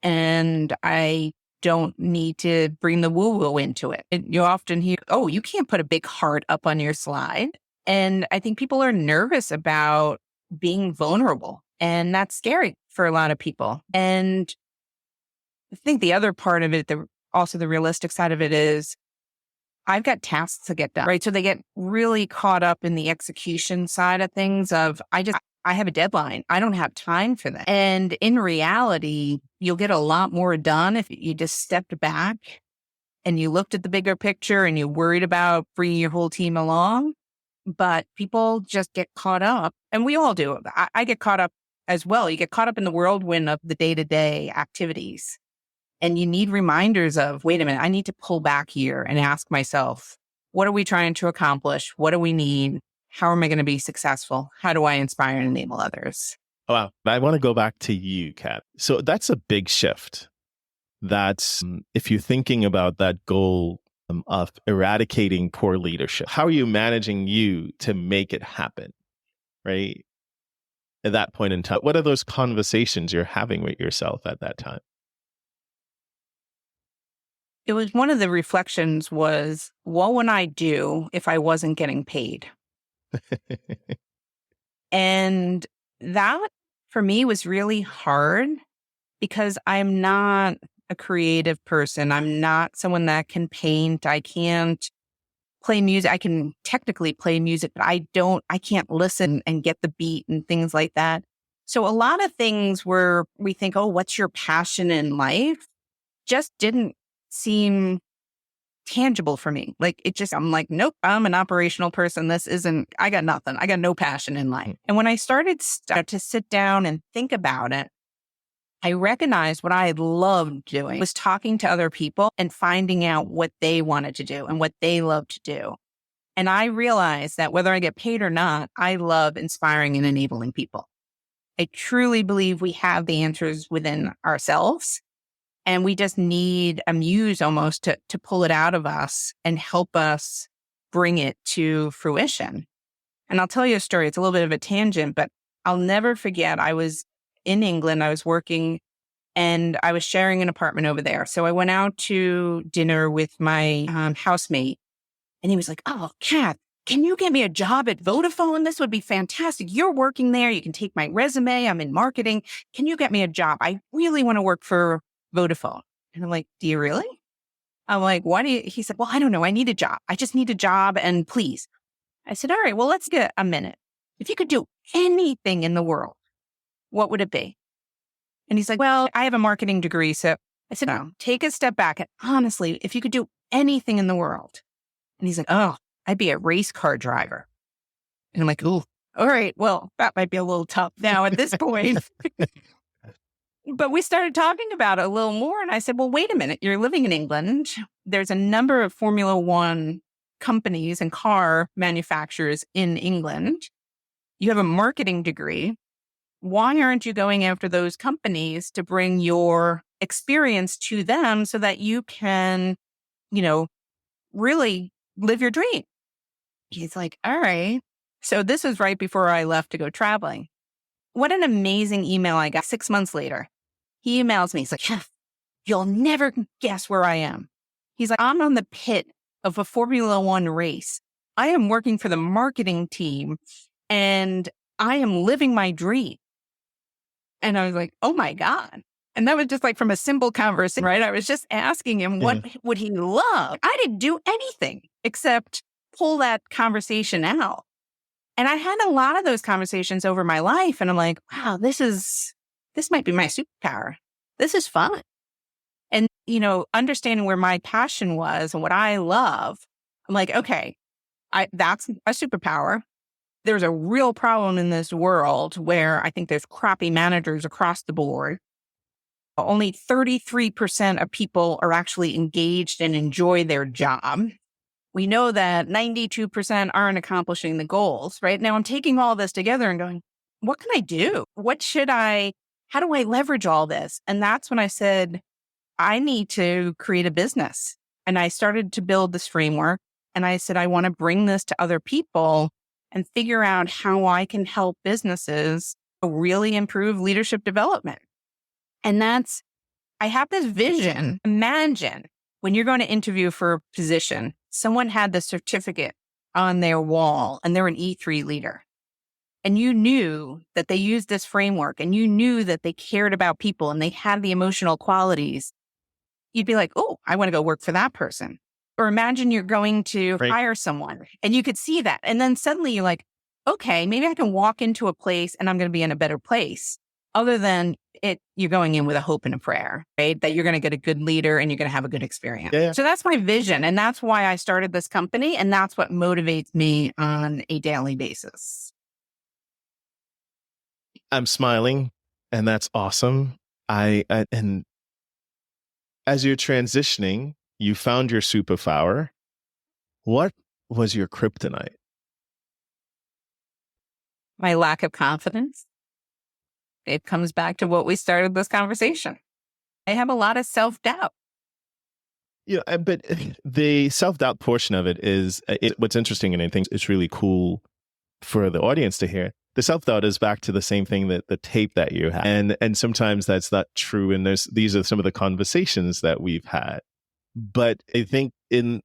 and I don't need to bring the woo-woo into it. And you often hear, oh, you can't put a big heart up on your slide. And I think people are nervous about being vulnerable, and that's scary for a lot of people. And I think the other part of it, also the realistic side of it, is I've got tasks to get done, right? So they get really caught up in the execution side of things of, I have a deadline. I don't have time for that. And in reality, you'll get a lot more done if you just stepped back and you looked at the bigger picture and you worried about bringing your whole team along. But people just get caught up, and we all do. I get caught up as well. You get caught up in the whirlwind of the day-to-day activities. And you need reminders of, wait a minute, I need to pull back here and ask myself, what are we trying to accomplish? What do we need? How am I going to be successful? How do I inspire and enable others? Wow. I want to go back to you, Kat. So that's a big shift. That's if you're thinking about that goal of eradicating poor leadership, how are you managing you to make it happen, right? At that point in time, what are those conversations you're having with yourself at that time? It was one of the reflections was, what would I do if I wasn't getting paid? And that for me was really hard because I'm not a creative person. I'm not someone that can paint. I can't play music. I can technically play music, but I can't listen and get the beat and things like that. So a lot of things where we think, oh, what's your passion in life? Just didn't seem tangible for me. Like I'm like, nope, I'm an operational person. I got nothing. I got no passion in life. And when I started to sit down and think about it, I recognized what I loved doing was talking to other people and finding out what they wanted to do and what they loved to do. And I realized that whether I get paid or not, I love inspiring and enabling people. I truly believe we have the answers within ourselves. And we just need a muse almost to pull it out of us and help us bring it to fruition. And I'll tell you a story. It's a little bit of a tangent, but I'll never forget. I was in England. I was working and I was sharing an apartment over there. So I went out to dinner with my housemate and he was like, oh, Kath, can you get me a job at Vodafone? This would be fantastic. You're working there. You can take my resume. I'm in marketing. Can you get me a job? I really want to work for Vodafone. And I'm like, do you really? I'm like, why do you? He said, well, I don't know. I need a job. I just need a job. And please. I said, all right, well, let's get a minute. If you could do anything in the world, what would it be? And he's like, well, I have a marketing degree. So I said, no, take a step back. And honestly, if you could do anything in the world. And he's like, oh, I'd be a race car driver. And I'm like, ooh, all right, well, that might be a little tough now at this point. But we started talking about it a little more. And I said, well, wait a minute. You're living in England. There's a number of Formula One companies and car manufacturers in England. You have a marketing degree. Why aren't you going after those companies to bring your experience to them so that you can, really live your dream? He's like, all right. So this was right before I left to go traveling. What an amazing email I got 6 months later. He emails me. He's like, Chef, you'll never guess where I am. He's like, I'm on the pit of a Formula One race. I am working for the marketing team and I am living my dream. And I was like, oh my God. And that was just like from a simple conversation, right? I was just asking him, what would he love? I didn't do anything except pull that conversation out. And I had a lot of those conversations over my life. And I'm like, wow, this might be my superpower. This is fun. And, understanding where my passion was and what I love, I'm like, okay, that's a superpower. There's a real problem in this world where I think there's crappy managers across the board. Only 33% of people are actually engaged and enjoy their job. We know that 92% aren't accomplishing the goals, right? Now I'm taking all this together and going, what can I do? How do I leverage all this? And that's when I said, I need to create a business. And I started to build this framework. And I said, I want to bring this to other people and figure out how I can help businesses really improve leadership development. And I have this vision. Imagine when you're going to interview for a position, someone had the certificate on their wall and they're an E3 leader. And you knew that they used this framework and you knew that they cared about people and they had the emotional qualities. You'd be like, oh, I want to go work for that person. Or imagine you're going to hire someone and you could see that. And then suddenly you're like, okay, maybe I can walk into a place and I'm going to be in a better place. Other than you're going in with a hope and a prayer, right? That you're going to get a good leader and you're going to have a good experience. Yeah. So that's my vision. And that's why I started this company. And that's what motivates me on a daily basis. I'm smiling and that's awesome. And as you're transitioning, you found your superpower. What was your kryptonite? My lack of confidence. It comes back to what we started this conversation. I have a lot of self-doubt. But the self-doubt portion of it is what's interesting, and I think it's really cool for the audience to hear. The self-doubt is back to the same thing, that the tape that you have. And sometimes that's not true. And these are some of the conversations that we've had. But I think in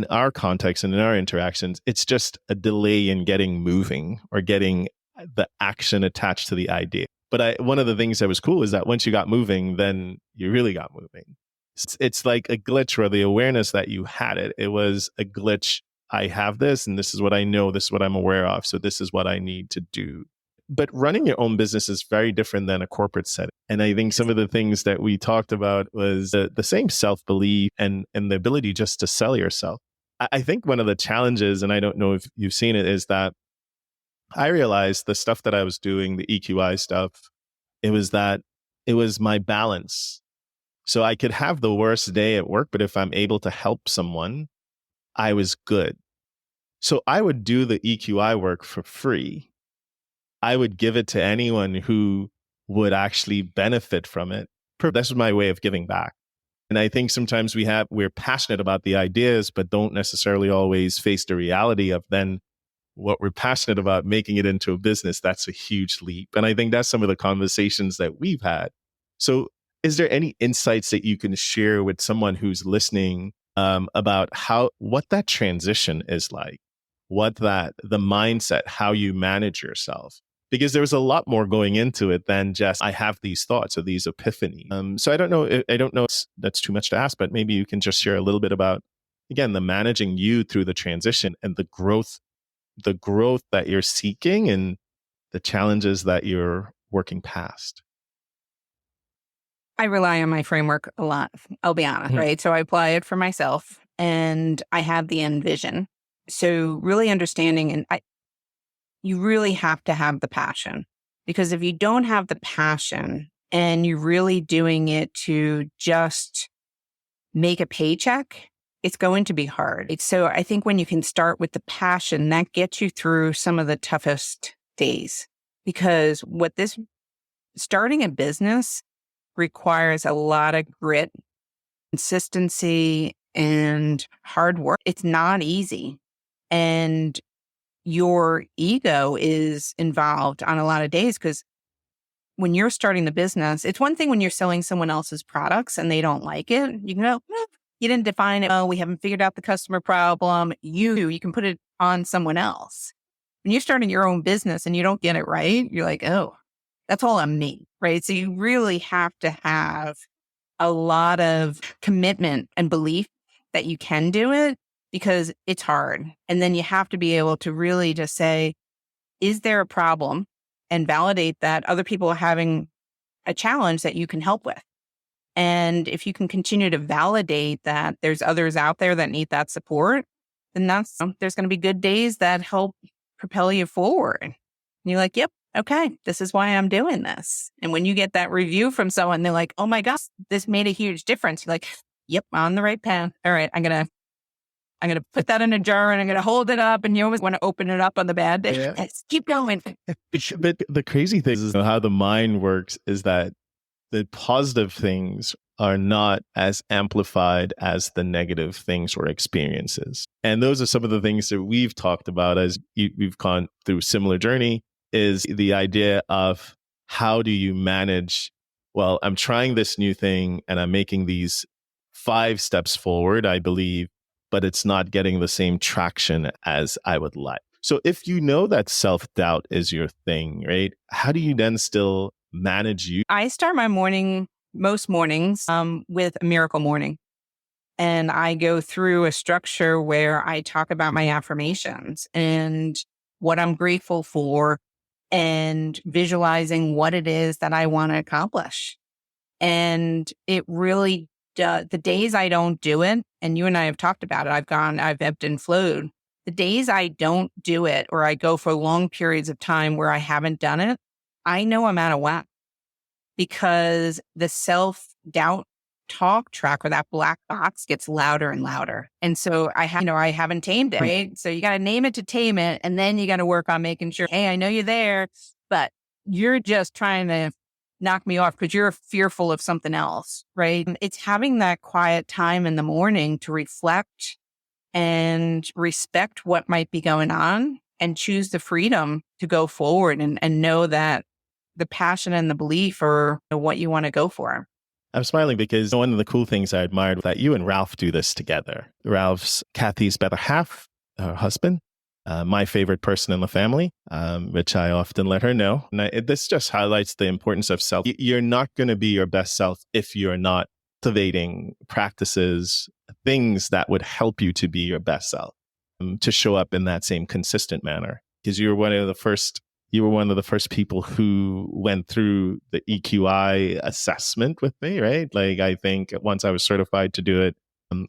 our context and in our interactions, it's just a delay in getting moving or getting the action attached to the idea. But one of the things that was cool is that once you got moving, then you really got moving. It's like a glitch, where the awareness that you had it was a glitch. I have this, and this is what I know, this is what I'm aware of, so this is what I need to do. But running your own business is very different than a corporate setting. And I think some of the things that we talked about was the same self-belief and the ability just to sell yourself. I think one of the challenges, and I don't know if you've seen it, is that I realized the stuff that I was doing, the EQI stuff, it was my balance. So I could have the worst day at work, but if I'm able to help someone, I was good. So I would do the EQI work for free. I would give it to anyone who would actually benefit from it. That's my way of giving back. And I think sometimes we're passionate about the ideas, but don't necessarily always face the reality of then what we're passionate about, making it into a business. That's a huge leap. And I think that's some of the conversations that we've had. So is there any insights that you can share with someone who's listening about what that transition is like, the mindset, how you manage yourself? Because there was a lot more going into it than just, I have these thoughts or these epiphanies. So I don't know if that's too much to ask, but maybe you can just share a little bit about, again, the managing you through the transition and the growth that you're seeking and the challenges that you're working past. I rely on my framework a lot, I'll be honest, right? So I apply it for myself, and I have the end vision. So really understanding, you really have to have the passion, because if you don't have the passion and you're really doing it to just make a paycheck, it's going to be hard. So I think when you can start with the passion, that gets you through some of the toughest days, because starting a business requires a lot of grit, consistency, and hard work. It's not easy. And your ego is involved on a lot of days, because when you're starting the business, it's one thing when you're selling someone else's products and they don't like it. You can go, you didn't define it. Oh, we haven't figured out the customer problem. You can put it on someone else. When you're starting your own business and you don't get it right, you're like, oh, that's all on me, right? So you really have to have a lot of commitment and belief that you can do it, because it's hard. And then you have to be able to really just say, is there a problem? And validate that other people are having a challenge that you can help with. And if you can continue to validate that there's others out there that need that support, then there's going to be good days that help propel you forward. And you're like, yep, okay, this is why I'm doing this. And when you get that review from someone, they're like, oh my gosh, this made a huge difference. You're like, yep, I'm on the right path. All right, I'm going to put that in a jar and I'm going to hold it up. And you always want to open it up on the bad day. Yeah. Let's keep going. But the crazy thing is how the mind works is that the positive things are not as amplified as the negative things or experiences. And those are some of the things that we've talked about as we've gone through a similar journey, is the idea of how do you manage, well, I'm trying this new thing and I'm making these 5 steps forward, I believe, but it's not getting the same traction as I would like. So if you know that self-doubt is your thing, right? How do you then still manage you? I start my morning, most mornings, with a miracle morning. And I go through a structure where I talk about my affirmations and what I'm grateful for, and visualizing what it is that I want to accomplish. And it really does. The days I don't do it, and you and I have talked about it, I've ebbed and flowed. The days I don't do it, or I go for long periods of time where I haven't done it, I know I'm out of whack, because the self-doubt talk track, or that black box, gets louder and louder. And so I haven't tamed it, right? So you got to name it to tame it. And then you got to work on making sure, hey, I know you're there, but you're just trying to knock me off because you're fearful of something else, right? It's having that quiet time in the morning to reflect and respect what might be going on and choose the freedom to go forward and know that the passion and the belief are what you want to go for. I'm smiling because one of the cool things I admired that you and Ralph do this together. Ralph's Kathy's better half, her husband, my favorite person in the family, which I often let her know. And this just highlights the importance of self. You're not going to be your best self if you're not cultivating practices, things that would help you to be your best self, to show up in that same consistent manner. Because you were one of the first people who went through the EQI assessment with me, right? Like, I think once I was certified to do it,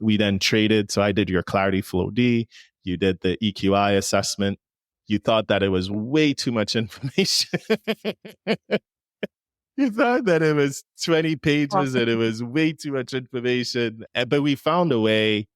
we then traded. So I did your Clarity Flow D. You did the EQI assessment. You thought that it was way too much information. You thought that it was 20 pages and it was way too much information. But we found a way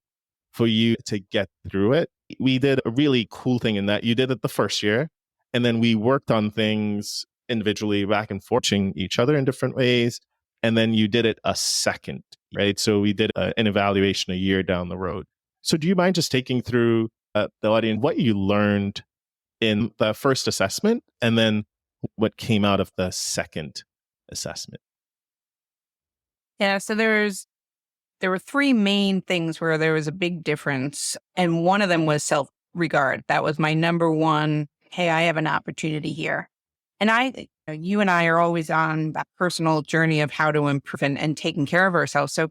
for you to get through it. We did a really cool thing in that you did it the first year. And then we worked on things individually back and forth, teaching each other in different ways. And then you did it a second, right? So we did an evaluation a year down the road. So do you mind just taking through the audience what you learned in the first assessment and then what came out of the second assessment? Yeah, so there were three main things where there was a big difference. And one of them was self-regard. That was my number one. Hey, I have an opportunity here. And you and I are always on that personal journey of how to improve and taking care of ourselves. So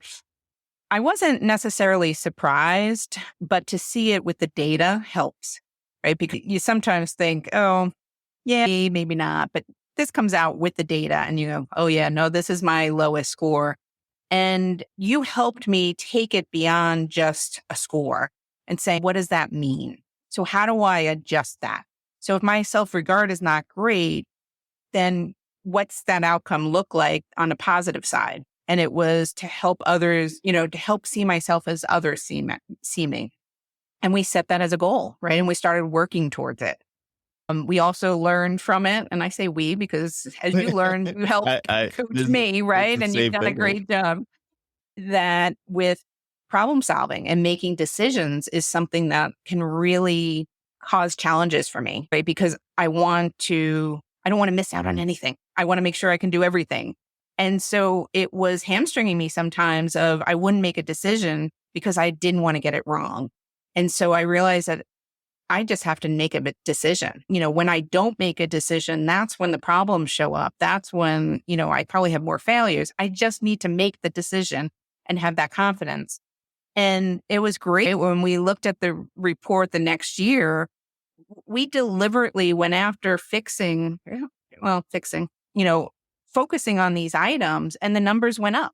I wasn't necessarily surprised, but to see it with the data helps, right? Because you sometimes think, oh, yeah, maybe not. But this comes out with the data and you go, oh, yeah, no, this is my lowest score. And you helped me take it beyond just a score and say, what does that mean? So how do I adjust that? So if my self-regard is not great, then what's that outcome look like on the positive side? And it was to help others, to help see myself as others see me. And we set that as a goal, right? And we started working towards it. We also learned from it. And I say we, because as you learned, you helped coach me, right? And you've done a great job. That with problem solving and making decisions is something that can really cause challenges for me, right? Because I don't want to miss out on anything. I want to make sure I can do everything. And so it was hamstringing me sometimes of I wouldn't make a decision because I didn't want to get it wrong. And so I realized that I just have to make a decision. When I don't make a decision, that's when the problems show up. That's when, I probably have more failures. I just need to make the decision and have that confidence. And it was great when we looked at the report the next year, we deliberately went after focusing on these items, and the numbers went up.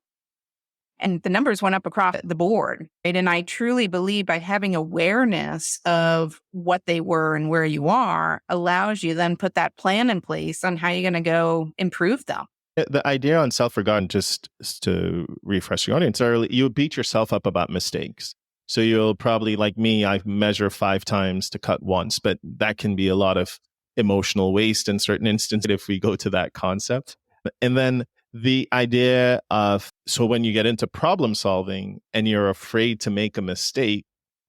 And the numbers went up across the board, right? And I truly believe by having awareness of what they were and where you are allows you then put that plan in place on how you're going to go improve them. The idea on self-regard, just to refresh the audience early, you beat yourself up about mistakes. So you'll probably, like me, I measure 5 times to cut once, but that can be a lot of emotional waste in certain instances if we go to that concept. And then the idea of, so when you get into problem solving and you're afraid to make a mistake,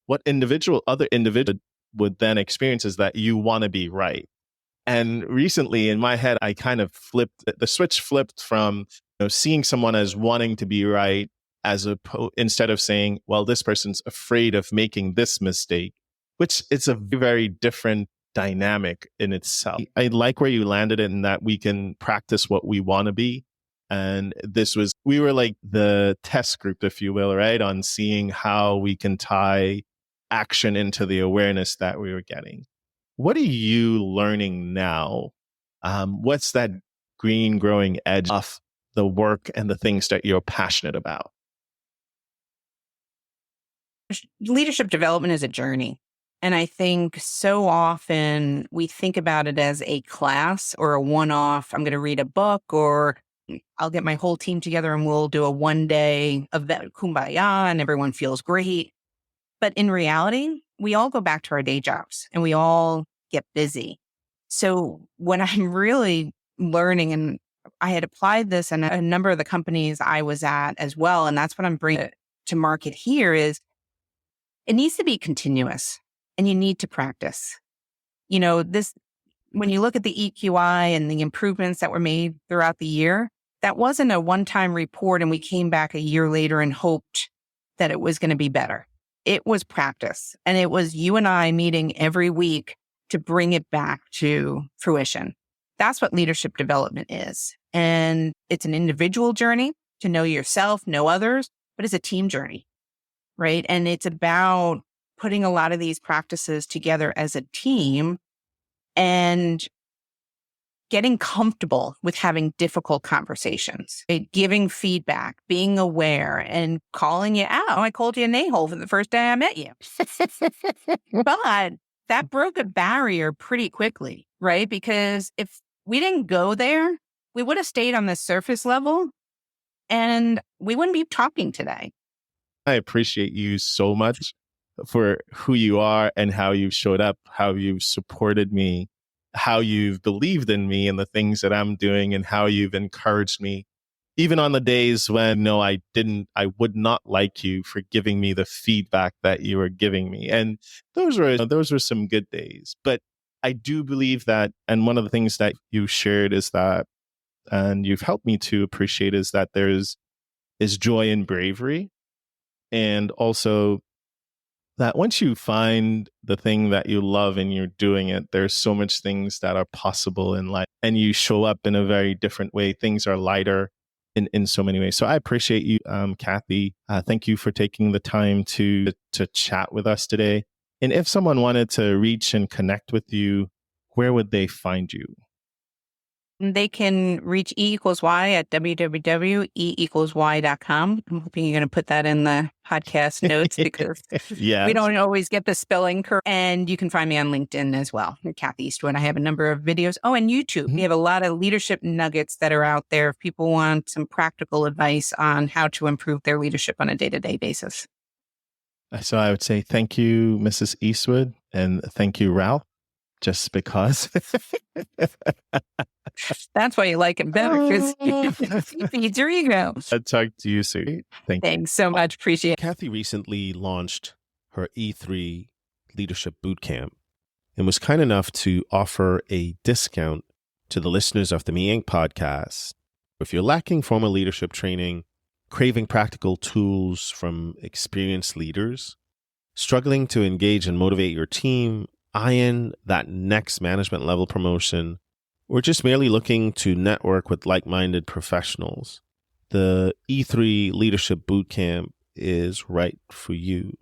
what other individual would then experience is that you want to be right. And recently in my head, I kind of the switch flipped from seeing someone as wanting to be right instead of saying, well, this person's afraid of making this mistake, which it's a very different dynamic in itself. I like where you landed in that we can practice what we want to be. And we were like the test group, if you will, right? On seeing how we can tie action into the awareness that we were getting. What are you learning now? What's that green growing edge of the work and the things that you're passionate about? Leadership development is a journey. And I think so often we think about it as a class or a one-off. I'm going to read a book, or I'll get my whole team together and we'll do a one-day event, kumbaya, and everyone feels great. But in reality, we all go back to our day jobs and we all get busy. So what I'm really learning, and I had applied this in a number of the companies I was at as well. And that's what I'm bringing to market here is it needs to be continuous and you need to practice. This, when you look at the EQI and the improvements that were made throughout the year, that wasn't a one-time report and we came back a year later and hoped that it was going to be better. It was practice. And it was you and I meeting every week to bring it back to fruition. That's what leadership development is. And it's an individual journey to know yourself, know others, but it's a team journey, right? And it's about putting a lot of these practices together as a team and getting comfortable with having difficult conversations, right? Giving feedback, being aware and calling you out. I called you an a-hole for the first day I met you. But that broke a barrier pretty quickly, right? Because if we didn't go there, we would have stayed on the surface level and we wouldn't be talking today. I appreciate you so much for who you are and how you've showed up, how you've supported me, how you've believed in me and the things that I'm doing, and how you've encouraged me, even on the days when no, I would not like you, for giving me the feedback that you were giving me. And those were some good days. But I do believe that, and one of the things that you shared is that, and you've helped me to appreciate, is that is joy in bravery. And also that once you find the thing that you love and you're doing it, there's so much things that are possible in life, and you show up in a very different way. Things are lighter in so many ways. So I appreciate you, Kathy. Thank you for taking the time to chat with us today. And if someone wanted to reach and connect with you, where would they find you? They can reach E equals Y at www.e=y.com. I'm hoping you're going to put that in the podcast notes because yes. We don't always get the spelling correct. And you can find me on LinkedIn as well, Kathy Eastwood. I have a number of videos. Oh, and YouTube. We have a lot of leadership nuggets that are out there if people want some practical advice on how to improve their leadership on a day-to-day basis. So I would say thank you, Mrs. Eastwood, and thank you, Ralph, just because. That's why you like it better, because it feeds your ego. I'll talk to you soon. Thanks so much. Appreciate it. Kathy recently launched her E3 Leadership Bootcamp and was kind enough to offer a discount to the listeners of the Me Inc. podcast. If you're lacking formal leadership training, craving practical tools from experienced leaders, struggling to engage and motivate your team, eyeing that next management level promotion, or just merely looking to network with like-minded professionals, the E3 Leadership Bootcamp is right for you.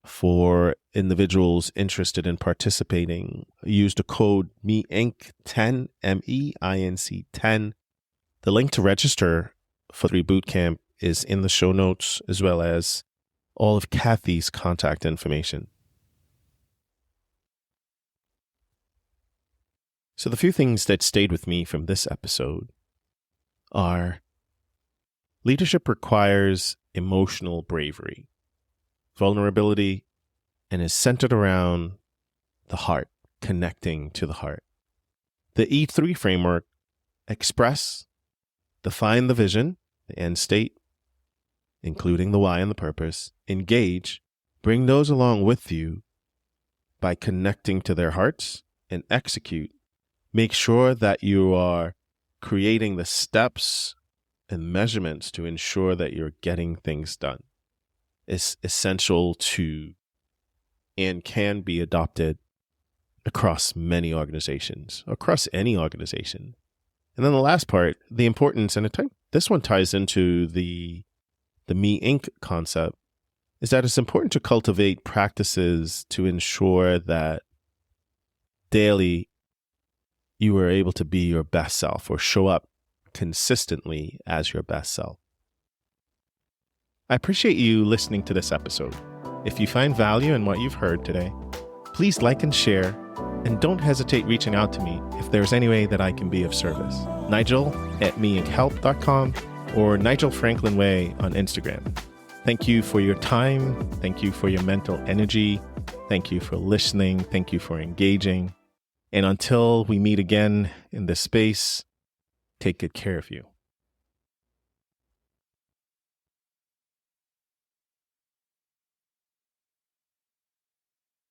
For individuals interested in participating, use the code MEINC10, MEINC10. The link to register for the bootcamp is in the show notes, as well as all of Kathy's contact information. So the few things that stayed with me from this episode are: leadership requires emotional bravery, vulnerability, and is centered around the heart, connecting to the heart. The E3 framework: express, define the vision, the end state, including the why and the purpose, engage, bring those along with you by connecting to their hearts, and execute. Make sure that you are creating the steps and measurements to ensure that you're getting things done. It's essential to and can be adopted across many organizations, across any organization. And then the last part, the importance, and this one ties into the Me Inc. concept, is that it's important to cultivate practices to ensure that daily you are able to be your best self, or show up consistently as your best self. I appreciate you listening to this episode. If you find value in what you've heard today, please like and share, and don't hesitate reaching out to me if there's any way that I can be of service. Nigel@meinchelp.com or Nigel Franklin Way on Instagram. Thank you for your time. Thank you for your mental energy. Thank you for listening. Thank you for engaging. And until we meet again in this space, take good care of you.